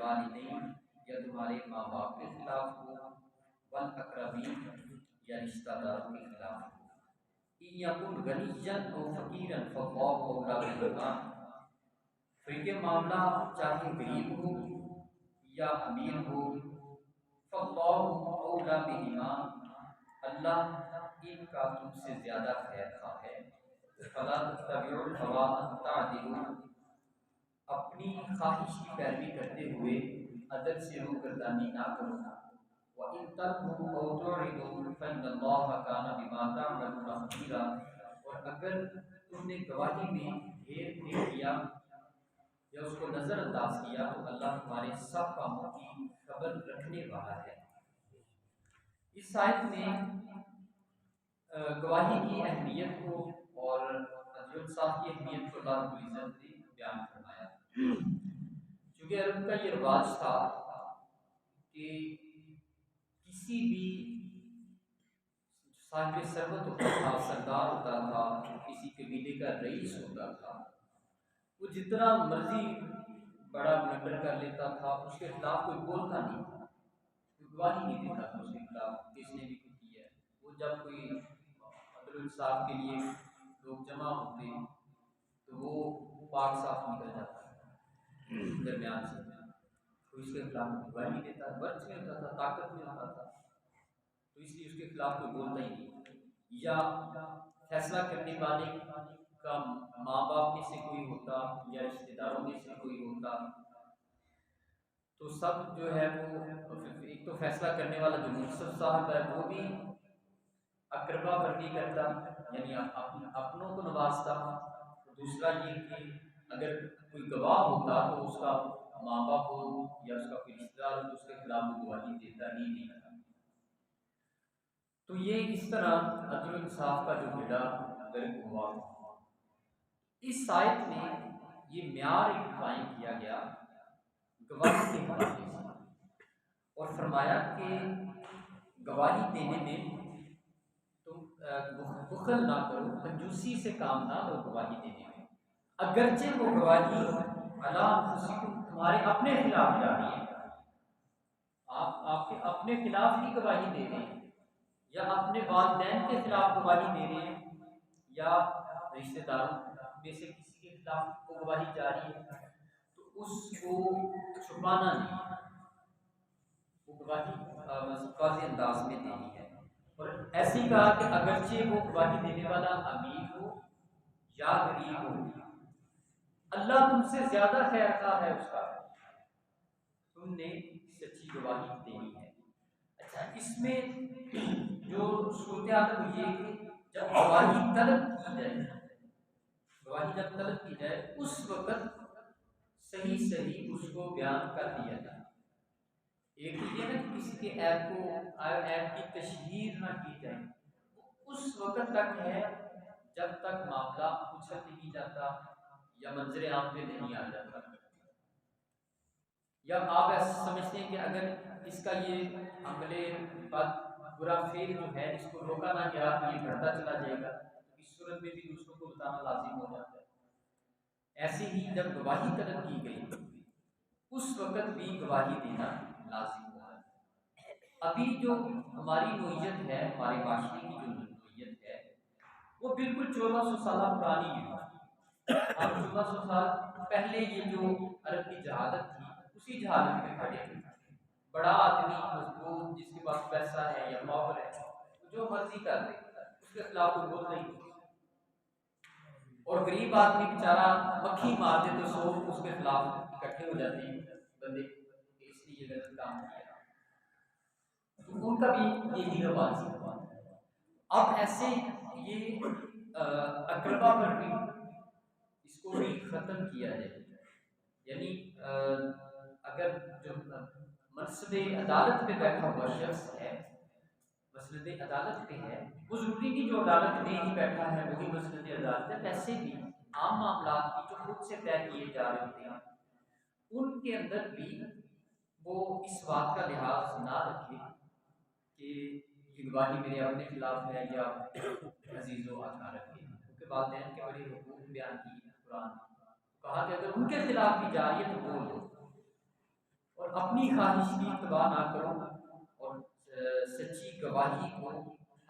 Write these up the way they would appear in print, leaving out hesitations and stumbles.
والدین یا تمہارے ماں باپ کے خلاف ہو، والاقربین یا رشتہ داروں کے خلاف ہو، ان یکن غنیا او فقیرا فاللہ اولی بہما، پھر یہ معاملہ چاہے غریب ہو یا امیر ہو، فاللہ اولی بہما، اللہ ان کا تم سے زیادہ خیر خواہ ہے۔ فلا تتبعوا الهوى ان تعدلوا، اپنی خواہش کی پیروی کرتے ہوئے عدل سے روگردانی نہ کرو۔ وَإِن تَلْوُوا أَوْ تُعْرِضُوا فَإِنَّ اللَّهَ كَانَ بِمَا تَعْمَلُونَ خَبِيرًا، اور اگر تم نے گواہی میں ہیر پھیر کیا یا اس کو نظر انداز کیا تو اللہ تمہارے سب کاموں کی خبر رکھنے والا ہے۔ اس آیت میں گواہی کی اہمیت کو اور عدل انصاف کی اہمیت کو اللہ رب العزت نے بیان فرمایا۔ چونکہ عرب کا یہ رواج تھا کہ کسی بھی صاحب ثروت ہوتا تھا، سردار ہوتا تھا، کسی قبیلے کا رئیس ہوتا تھا، وہ جتنا مرضی بڑا بلنڈر کر لیتا تھا، اس کے خلاف کوئی بولتا نہیں تھا، کوئی گواہی نہیں دیتا تھا اس کے خلاف کس نے بھی کچھ کیا ہے۔ وہ جب کوئی عدل انصاف کے لیے لوگ جمع ہوتے تو وہ پاک صاف نکل جاتا درمیان سے، کوئی اس کے خلاف گواہی نہیں دیتا، ورچ میں ہوتا تھا، طاقت میں ہوتا تھا، تو اس لیے اس کے خلاف کوئی بولتا ہی نہیں۔ یا فیصلہ کرنے والے کا ماں باپ میں سے کوئی ہوتا یا رشتہ داروں میں سے کوئی ہوتا تو سب جو ہے وہ ایک تو فیصلہ کرنے والا جو منصف صاحب ہے وہ بھی اقربا بندی کرتا، یعنی اپنوں کو نوازتا۔ دوسرا یہ کہ اگر کوئی گواہ ہوتا تو اس کا ماں باپ ہو یا اس کا کوئی رشتہ دار ہو تو اس کے خلاف وہ گواہی دیتا ہی نہیں تھا۔ تو یہ اس طرح عدل و انصاف کا جو بیڑا غرق ہوا۔ اس آیت میں یہ معیار قائم کیا گیا گواہی کے حوالے سے، اور فرمایا کہ گواہی دینے میں تم بخل نہ کرو، کنجوسی سے کام نہ لو گواہی دینے میں، اگرچہ وہ گواہی علی انفسکم تمہارے اپنے خلاف جا رہی ہے، آپ کے اپنے خلاف ہی گواہی دے رہے ہیں، یا اپنے والدین کے خلاف گواہی دے رہے ہیں، یا رشتہ داروں میں سے کسی کے خلاف وہ گواہی جاری ہے، تو اس کو چھپانا نہیں ہے، وہ گواہی واضح انداز میں دینی ہے۔ اور ایسے ہی کہا کہ اگرچہ وہ گواہی دینے والا امیر ہو یا غریب ہو، اللہ تم سے زیادہ خیر خواہ ہے اس کا، تم نے سچی گواہی دینی ہے۔ اچھا، اس میں جو صورتحال ہے وہ یہ کہ جب گواہی طلب کی جائے، گواہی جب طلب کی جائے اس وقت صحیح صحیح اس کو بیان کر دیا جائے۔ ایک یہ نا کہ کسی کے عیب کی تشہیر نہ کی جائے، اس وقت تک ہے جب تک معاملہ اچھل نہیں جاتا یا منظر عام پہ نہیں آ جاتا۔ یا آپ ایسا سمجھتے ہیں کہ اگر اس کا یہ عملے برا فعل جو ہے اس کو روکا نہ گیا تو یہ بڑھتا چلا جائے گا، اس صورت میں بھی دوسروں کو بتانا لازم ہو جاتا ہے۔ ایسے ہی جب گواہی طلب کی گئی اس وقت بھی گواہی دینا لازم ہوا ہے۔ ابھی جو ہماری نوعیت ہے، ہمارے معاشرے کی جو نوعیت ہے وہ بالکل 1400 سالہ پرانی ہے۔ ہم 1400 سال پہلے یہ جو عرب کی جہالت تھی اسی جہالت میں کھڑے ہیں۔ بڑا آدمی مضبوط جس کے پاس پیسہ ہے یا پاور ہے جو مرضی کر لے، اس کے خلاف کوئی بول نہیں، اور غریب آدمی بیچارہ مکھی مار دے تو سو اس کے خلاف اکٹھے ہو جاتے ہیں بندے، اس لیے یہ غلط کام کیا، تو ان کا بھی یہی رواج ہے۔ اب ایسے یہ اقربا پر بھی اس کو بھی ختم کیا جائے، یعنی اگر جو منصب عدالت پہ بیٹھا ہوا شخص ہے، مسند عدالت پہ ہے، وہ ضروری نہیں جو عدالت میں ہی بیٹھا ہے وہی مسند عدالت ہے، ویسے بھی عام معاملات کی جو خود سے طے کیے جا رہے ہوتے ہیں ان کے اندر بھی وہ اس بات کا لحاظ نہ رکھے کہ یہ گواہی میرے اپنے خلاف ہے یا عزیز و آقا رکھے، کیونکہ والدین کے بڑے حقوق بیان کی قرآن نے، کہا کہ اگر ان کے خلاف بھی جا رہی ہے تو بول دو۔ اور اپنی خواہش کی اتباع نہ کرو اور سچی گواہی کو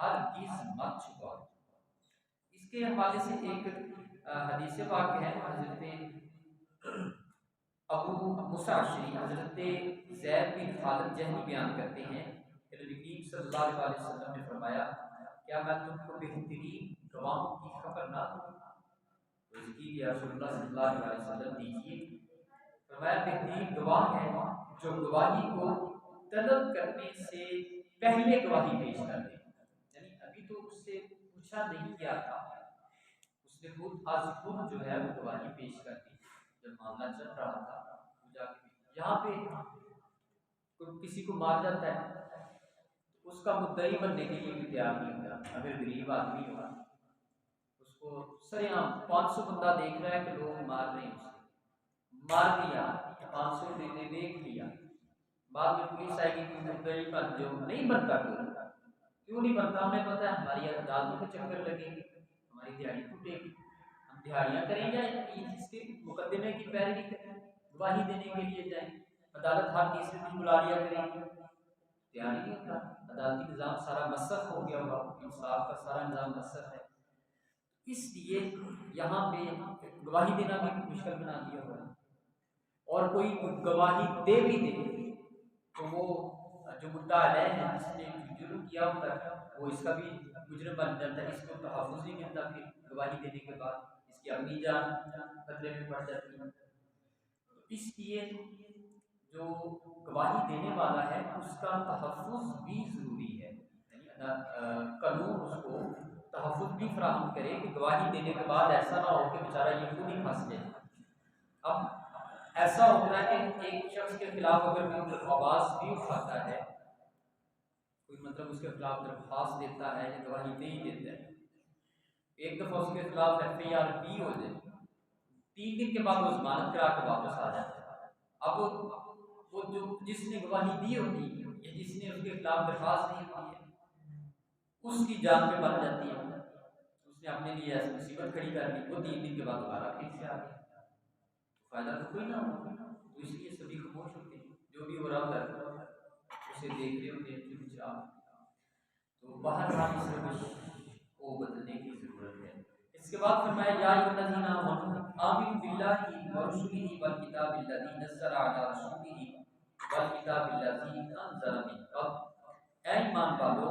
ہرگز مت چھپاؤ۔ اس کے حوالے سے ایک حدیث پاک ہے، حضرت ابو موسیٰ اشعری حضرت زید بن خالد جہنی بیان کرتے ہیں کہ نبی کریم صلی اللہ علیہ وسلم نے فرمایا، کیا میں تم کو بہترین گواہوں کی خبر نہ دوں؟ تو اس کی یا رسول اللہ صلی اللہ علیہ وسلم دیجیے۔ فرمایا بہترین گواہ ہے جو گواہی کو طلب کرنے سے پہلے گواہی پیش کر دے، یعنی ابھی تو اس سے پوچھا نہیں کیا تھا، اس نے خود از خود جو ہے وہ گواہی پیش کر دی جب معاملہ چل رہا تھا۔ یہاں پہ کوئی کسی کو مار جاتا ہے، اس کا مدعی بننے کے لیے بھی تیار نہیں ہوتا۔ اگر غریب آدمی ہوا، اس کو سر عام 500 بندہ دیکھ رہا ہے کہ لوگ مار رہے ہیں، اسے مار دیا، 500 دیکھ لیا، بعد میں پولیس آئے گی کہ مدعی پر جو نہیں بنتا، کیوں نہیں بنتا؟ ہمیں پتہ ہے ہماری عدالتوں کے چکر لگیں گے، ہماری دیہڑی ٹوٹے گی، ہم دیہڑیاں کریں گے، اس کے مقدمے کی پیروی کریں، گواہی دینے کے لیے جائیں، عدالت ہر تیسرے دن بلا لیا کریں گے، تیار نہیں ہوتا، عدالتی نظام سارا مسخ ہو گیا ہوا، انصاف کا سارا نظام مسخ ہے۔ اس لیے یہاں پہ گواہی دینا بھی مشکل بنا دیا ہوا ہے، اور کوئی گواہی دے بھی دے تو وہ جو مدعا علیہ ہے، جس نے جرم کیا ہوتا ہے، وہ اس کا بھی مجرم بن جاتا ہے، اس کو تحفظ نہیں ملتا پھر گواہی دینے کے بعد، اس کی اپنی جان خطرے میں پڑ جاتی ہے۔ اس لیے جو گواہی دینے والا ہے اس کا تحفظ بھی ضروری ہے، یعنی قانون اس کو تحفظ بھی فراہم کرے کہ گواہی دینے کے بعد ایسا نہ ہو کہ بیچارہ یہ خود ہی پھنس جائے۔ اب ایسا ہوتا ہے کہ ایک شخص کے خلاف اگر کوئی آواز بھی اٹھاتا ہے، کوئی مطلب اس کے خلاف درخواست دیتا ہے یا گواہی نہیں دیتا ہے، ایک دفعہ اس کے خلاف FIR بھی ہو جائے، 3 دن کے بعد وہ ضمانت کرا کے واپس آ جاتا ہے۔ اب وہ جو جس نے گواہی دی ہوتی ہے یا جس نے اس کے خلاف درخواست دی ہوتی ہے، اس کی جان پہ بن جاتی ہے، اس نے اپنے لیے ایسی مصیبت کھڑی کر لی، وہ 3 دن کے بعد دوبارہ پھر سے آ گیا، فائدہ تو کوئی نہ ہو۔ تو اس لیے سبھی خاموش ہوتے ہیں، جو بھی ہو رہا ہوتا ہے اسے دیکھ رہے ہوتے ہیں چپ چاپ۔ تو باہر اس روش کو بدلنے کی ضرورت ہے۔ اس کے بعد فرمایا یا ایھا الذین آمنوا آمنوا باللہ ورسولہ والکتاب الذی نزل علی رسولہ والکتاب الذی انزل من قبل۔ اے ایمان والو،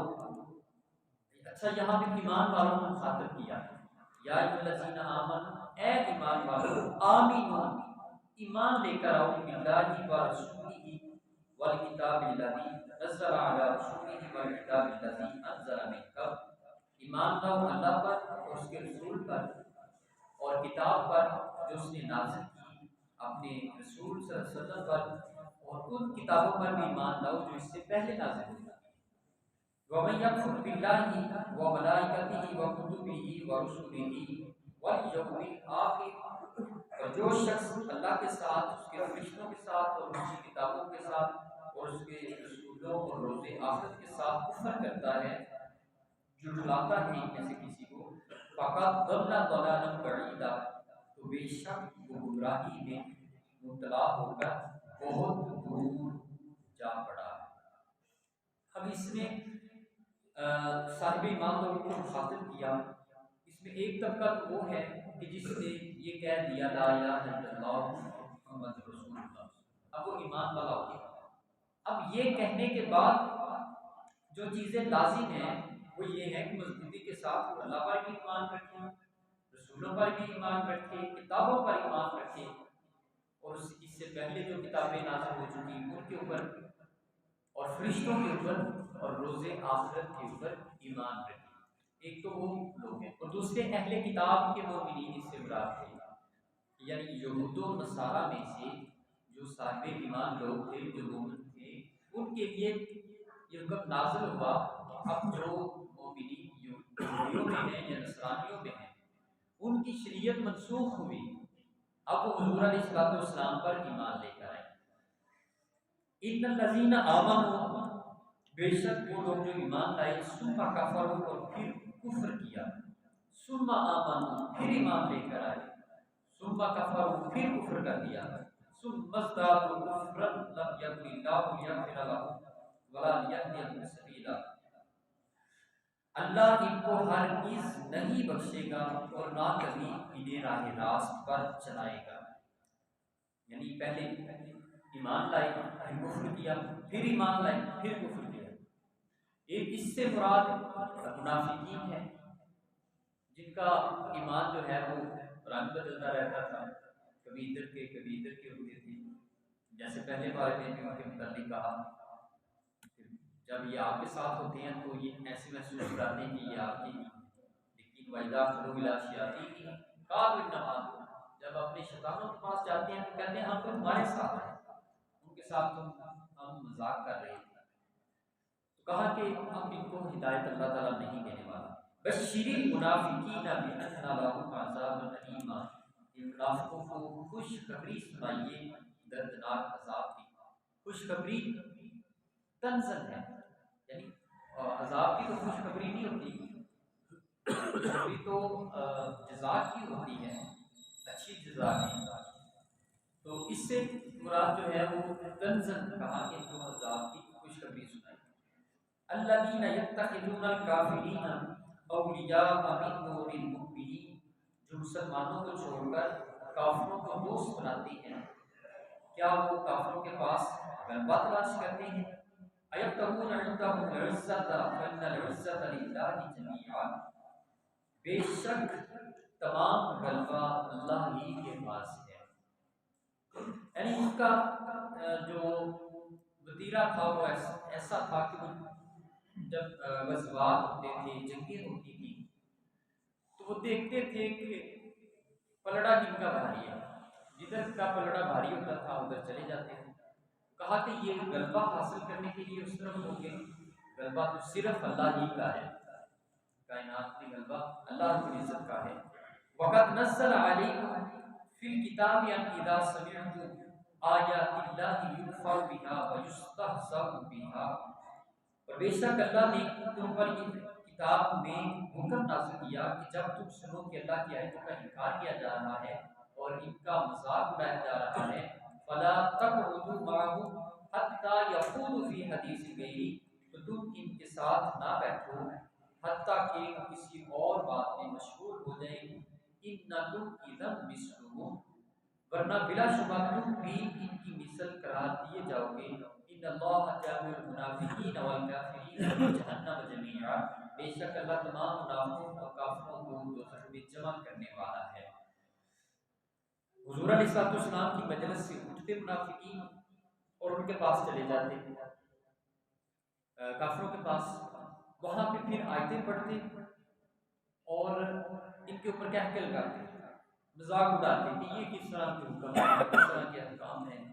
اچھا یہاں پہ ایمان والوں کو مخاطب کیا، یا ایھا الذین آمنوا، اے ایمان والو، آمنوا ایمان لے کر آؤ، باللہ ورسولہ والکتاب الذی نزل علی رسولہ والکتاب الذی انزل من قبل۔ ایمان لاؤ اللہ پر اور اس کے رسول پر اور کتاب پر جو اس نے نازل کی اپنے رسول صلی اللہ علیہ وسلم پر، اور ان کتابوں پر بھی ایمان لاؤ جو اس سے پہلے نازل ہوئی۔ وَمَن يَكْفُرْ بِاللَّهِ وَمَلَائِكَتِهِ وَكُتُبِهِ وَرُسُلِهِ وَالْيَوْمِ الْآخِرِ، اور جو شخص اللہ کے ساتھ، اس کے فرشتوں کے ساتھ اور اس کی کتابوں کے ساتھ اور اس کے رسولوں اور روز آخرت کے ساتھ کفر کرتا ہے، جھٹلاتا ہے ان میں سے کسی کو، فقط ضل ضلالا بعیدا، تو بے شک وہ گمراہی میں مبتلا ہو کر بہت دور جا پڑا ہے۔ اب اس میں صاحب ایمان لوگوں کو مخاطب کیا، اس میں ایک طبقہ تو وہ ہے کہ جس نے یہ کہہ دیا لا الہ الا اللہ محمد رسول اللہ، اب وہ ایمان والا ہو گیا۔ اب یہ کہنے کے بعد جو چیزیں لازم ہیں وہ یہ ہے کہ مضبوطی کے ساتھ اللہ پر بھی ایمان رکھیں، رسولوں پر بھی ایمان رکھیں، کتابوں پر ایمان رکھیں، اور اس سے پہلے جو کتابیں نازل ہو چکی ان کے اوپر اور فرشتوں کے اوپر اور روز آخرت کے اوپر ایمان رکھیں۔ ایک تو وہ لوگ ہیں، اور دوسرے اہل کتاب کے مومنین اس سے مراد تھے، یعنی یہود و نصارہ میں سے جو صاحب ایمان لوگ تھے، جو مومن تھے، ان کے لیے یہ حکم نازل ہوا کہ اب جو مومنین یہودیوں میں ہیں یا نصرانیوں میں ہیں ان کی شریعت منسوخ ہوئی، اب وہ حضور علیہ الصلوۃ والسلام پر ایمان لے کر آئے۔ ان الذین آمنوا، بے شک وہ لوگ جو ایمان لائے، ثم کفروا، اور پھر کفر کیا، ثم آمنوا، پھر ایمان لے کر آئے، ثم کفروا، پھر کفر کر دیا، ثم مزدادوا کفرا لم یکن اللہ لیغفر لهم ولا لیہدیہم سبیلا۔ اللہ ان کو ہرگز نہیں بخشے گا اور نہ کبھی انہیں راہ راست پر چلائے گا۔ یعنی پہلے ایمان لائے پھر کفر کیا، پھر ایمان لائے پھر کفر کیا۔ ایک اس سے مراد منافقین ہے جن کا ایمان جو ہے وہ رنگ بدلتا رہتا تھا، کبھی ادھر کے کبھی ادھر کے ہوتے تھے، جیسے پہلے بارے میں بھی ان کے متعلق کہا، جب یہ آپ کے ساتھ ہوتے ہیں تو یہ ایسے محسوس کراتے ہیں کہ یہ آپ کے لیکن وَإِذَا خَلَوْا إِلَىٰ شَيَاطِینِهِمْ قَالُوا إِنَّمَا أَنتُمْ، جب اپنے شیطانوں کے پاس جاتے ہیں تو کہتے ہیں ہم تو تمہارے ساتھ ہیں، ان کے ساتھ ہم مذاق کر رہے تھے۔ تو کہا کہ اب ان کو ہدایت اللہ تعالیٰ نہیں دینے والا۔ بشر المنافقین بأن لهم عذابا ألیما، ان منافقوں کو خوشخبری سنائیے دردناک عذاب کی۔ خوشخبری تنزل ہے، یعنی عذاب کی تو خوشخبری نہیں ہوتی، خوشخبری تو جزا کی ہوتی ہے، اچھی جزا کی۔ تو اس سے مراد جو ہے وہ تنزل کہا کہ جو عذاب کی خوشخبری سنائی۔ الذین یتخذون الکافرین اولیاء من دون المؤمنین، جو مسلمانوں کو چھوڑ کر کافروں کو دوست بناتے ہیں، کیا وہ کافروں کے پاس غلبہ تلاش کرتے ہیں؟ ایبتغون عندهم العزۃ فإن العزۃ للہ جميعا، بے شک تمام غلبہ اللہ ہی کے پاس ہے۔ یعنی ان کا جو وتیرہ تھا وہ ایسا تھا کہ وہ جب غزوات ہوتے تھے، جنگیں ہوتی تھیں، تو وہ دیکھتے تھے کہ پلڑا کن کا بھاری ہے، جدھر کا پلڑا بھاری ہوتا تھا ادھر چلے جاتے تھے۔ کہا کہ یہ غلبہ حاصل کرنے کے لیے اس طرف ہو گئے، غلبہ تو صرف اللہ ہی کا ہے، کائنات کی غلبہ اللہ رب العزت کا ہے۔ وقد نزل علیکم فی الکتاب ان اذا سمعتم آیات اللہ یکفر بها ویستہزأ بها، اور بے شک اللہ نے تم پر کتاب میں حکم نازل کیا کہ جب تم سنو کہ اللہ کی آیتوں کا انکار کیا جا رہا ہے اور ان کا مذاق اڑایا جا رہا ہے، فلا تقعدوا معهم حتى يخوضوا في حدیث غیرہ، تو تم ان کے ساتھ نہ بیٹھو حتیٰ کہ وہ کسی اور بات میں مشغول ہو جائیں۔ انکم اذا مثلهم، ورنہ بلا شبہ تم بھی ان کی مثل قرار دیے جاؤ گے۔ ان اللہ جامع المنافقین والکافرین فی جہنم جمیعا، بے شک اللہ تمام منافقوں اور کافروں کو دوزخ میں جمع کرنے والا ہے۔ حضور علیہ السلام کی مجلس سے اٹھتے منافقین اور ان کے پاس چلے جاتے کافروں کے پاس، وہاں پہ پھر آیتیں پڑھتے اور ان کے اوپر کہہ کے لگاتے، مذاق اڑاتے کہ یہ کس طرح کے حکم ہیں، کس طرح کے احکام ہیں،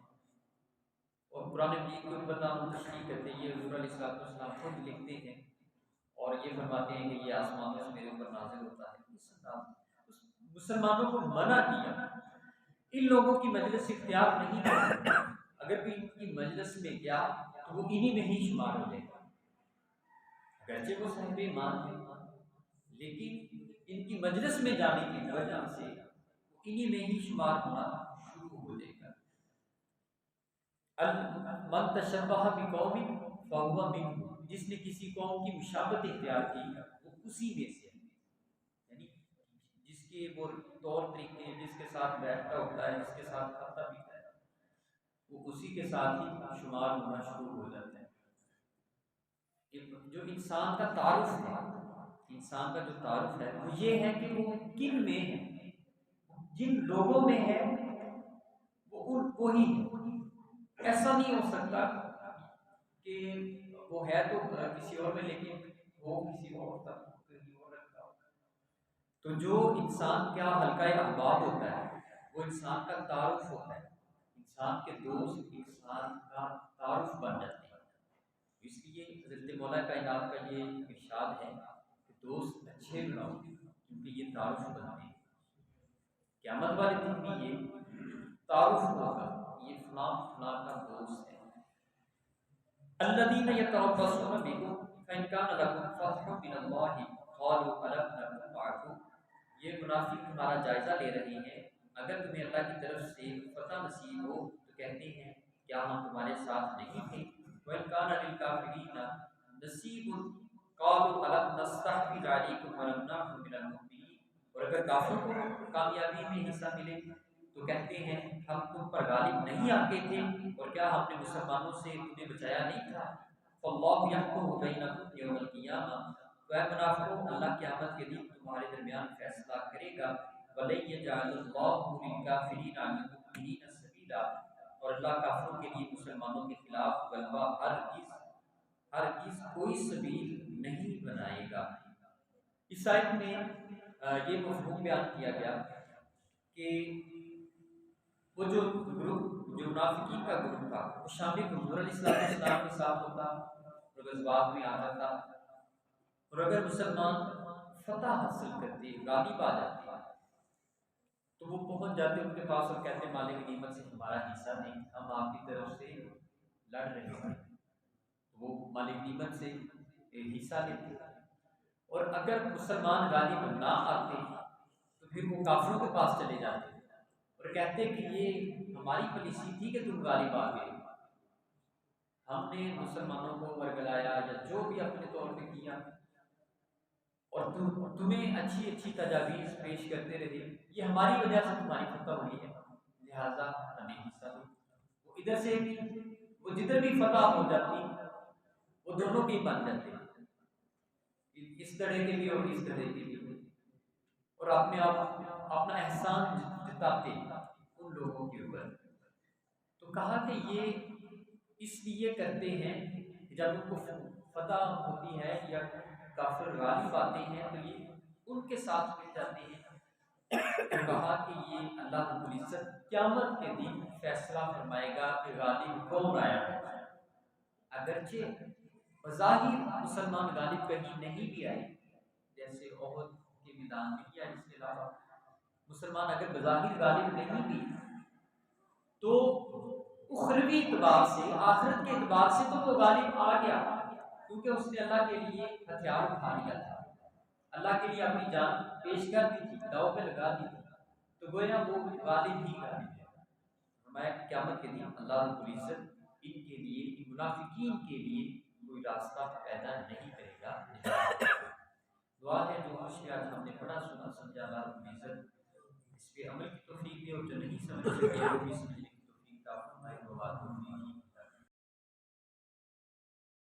اور قرآن مجید کے اوپر نام تشریح کرتے ہیں۔ یہ حضور علیہ السلام خود لکھتے ہیں اور یہ فرماتے ہیں کہ یہ آسمان سے میرے اوپر نازل ہوتا ہے۔ اس انداز مسلمانوں کو منع کیا، ان لوگوں کی مجلس اختیار نہیں کرتے، اگر کوئی ان کی مجلس میں گیا تو وہ انہی میں ہی شمار ہو جائے گا، اگرچہ وہ صاحب ایمان ہے لیکن ان کی مجلس میں جانے کی وجہ سے انہی میں ہی شمار ہونا شروع ہو جائے گا۔ من تشبہ بقوم فہو منہم، جس نے کسی قوم کی مشابہت اختیار کی وہ اسی میں سے ہے، یعنی جس کے وہ طور طریقے، جس کے ساتھ بیٹھتا ہوتا ہے، جس کے ساتھ کھاتا پیتا ہے، وہ اسی کے ساتھ ہی شمار ہونا شروع ہو جاتا ہے۔ جو انسان کا تعارف ہے، انسان کا جو تعارف ہے وہ یہ ہے کہ وہ کن میں ہے، جن لوگوں میں ہے وہ وہی ہے۔ ایسا نہیں ہو سکتا کہ وہ ہے تو کسی اور میں لیکن وہ کسی اور تک کہیں اور رکھتا ہوگا۔ تو جو انسان کا حلقہ احباب ہوتا ہے وہ انسان کا تعارف ہوتا ہے، انسان کے دوست انسان کا تعارف بن جاتے ہیں۔ اس لیے حضرت مولا کائنات کا یہ ارشاد ہے کہ دوست اچھے بناؤ کیونکہ یہ تعارف بنتے ہیں، قیامت والے دن بھی یہ تعارف ہوگا، یہ فلاں فلاں کا دوست ہے۔ الذین یتربصون بکم فإن کان لکم فتح من اللہ قالوا ألم نکن معکم، یہ منافق تمہارا جائزہ لے رہے ہیں، اگر تمہیں اللہ کی طرف سے فتح نصیب ہو تو کہتے کیا ہم تمہارے ساتھ نہیں تھے؟ وَإِنْ كَانَ لِلْكَافِرِينَ نَصِيبٌ قَالُوا أَلَمْ نَسْتَحْوِذْ عَلَيْكُمْ وَنَمْنَعْكُمْ مِنَ الْمُؤْمِنِينَ۔ اور اگر کافروں کو کامیابی میں حصہ ملے تو کہتے ہیں ہم تم پر غالب نہیں آتے تھے، اور کیا ہم نے مسلمانوں سے تمہیں بچایا نہیں تھا؟ فَاللَّهُ يَحْكُمُ بَيْنَكُمْ يَوْمَ الْقِيَامَةِ، تو اے منافقوں اللہ قیامت کے دن تمہارے درمیان فیصلہ کرے گا۔ وَلَن يَجْعَلَ اللَّهُ لِلْكَافِرِينَ عَلَى الْمُؤْمِنِينَ سَبِيلًا، اور اللہ کافروں کے لیے مسلمانوں کے خلاف غلبہ ہرگز کوئی سبیل نہیں بنائے گا۔ اس آیت میں یہ مفہوم بیان کیا گیا کہ وہ جو گروپ جو منافقین کا گروپ تھا وہ شام کو حضور علیہ السلام کے ساتھ ہوتا اور غزوات میں آتا تھا، اور اگر مسلمان فتح حاصل کرتے غالب آ جاتے تو وہ پہنچ جاتے ان کے پاس اور کہتے مالک غنیمت سے ہمارا حصہ نہیں، ہم آپ کی طرف سے لڑ رہے ہیں۔ وہ مالک غنیمت سے حصہ لیتے، اور اگر مسلمان غالب نہ آتے تو پھر وہ کافروں کے پاس چلے جاتے اور کہتے کہ یہ ہماری پالیسی تھی کہ تم غالب آ گئے، ہم نے مسلمانوں کو ورگلایا یا جو بھی اپنے طور پہ کیا، اور تمہیں اچھی اچھی تجاویز پیش کرتے رہے، یہ ہماری وجہ سے تمہاری فتح ہوئی ہے، لہذا ہمیں حصہ دو۔ وہ ادھر سے بھی وہ جدھر بھی فتح ہو جاتی وہ دونوں کے بن جاتے، اس طرح کے بھی اور اس طرح کے بھی، اور اپنے آپ اپنا احسان جتاتے ان لوگوں کے اوپر۔ تو کہا کہ یہ اس لیے کرتے ہیں کہ جب ان کو فتح ہوتی ہے یا کافر غالب آتے ہیں تو یہ ان کے ساتھ مل جاتے ہیں۔ تو کہا کہ یہ اللہ رب العزت قیامت کے دن فیصلہ فرمائے گا کہ غالب کون آیا ہے۔ اگرچہ بظاہر مسلمان غالب کہیں نہیں بھی آئے، جیسے احد کے میدان میں یا اس کے علاوہ مسلمان اگر بظاہر غالب نہیں بھی تو اخروی اعتبار سے آخرت کے اعتبار سے تو وہ غالب آ گیا، کیونکہ اس نے اللہ کے لیے ہتھیار اٹھا لیا تھا، اللہ کے لیے اپنی جان پیش کر دی تھی، داؤ پہ لگا دی تھی، تو گویا وہ غالب ہی غالب ہے۔ فرمایا کہ قیامت کے دن اللہ رب العزت ان کے لیے ان منافقین کے لیے کوئی راستہ پیدا نہیں کرے گا۔ دعا ہے جو کچھ آج ہم نے پڑھا سنا سمجھا اللہ رب العزت اس پہ عمل کی توفیق دے، اور جو نہیں سمجھ سکے وہ بھی سمجھے۔